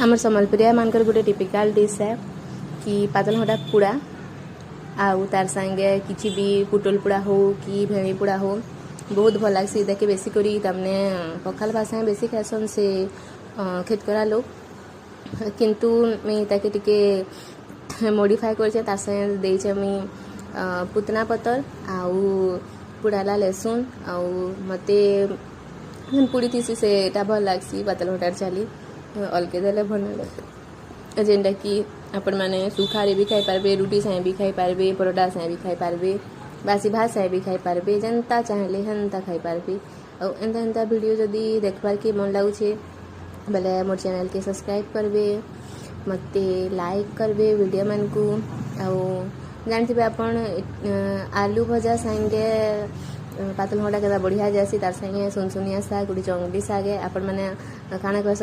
आमर सम्बलपुरिया मानकर गोटे टिपिकल डिश है कि पातल घंटा पुड़ा आउ तार संगे किसी भी पुटल पुड़ा हो कि भेड़ी पुड़ा हो बहुत भल लग्सी देखे बेसी करी तमने पखाल भाषा बेसी खासन से खेतकरा लोग किंतु मैं ताके टिके मॉडिफाई कर तार संगे देइछे मी पुतना पतर आउ पुड़ाला लहसुन आउ मते पुड़ी थी से भल लग्सी पातल घंटार चाली अलगे देले भल लगे जेनटा कि आपण मैंने सुखारे भी खाई पारबे रुटी साए भी खाई पारबे परोटा साए भी खाई पारबे बासी भात साए भी खाई पारबे जनता चाहले हेन्ता खाई पारबे और एंता एंता वीडियो जदि देखबार के मन लगुचे बेले मोर चैनल के सब्सक्राइब करबे मते लाइक करबे वीडियो मन को जानते आपण आलू भजा संगे पातल घंटा के बढ़िया जासी तार संगे सुनसुनिया शाग गोटे चंगड़ी शागे आपण मैंने काना कहसन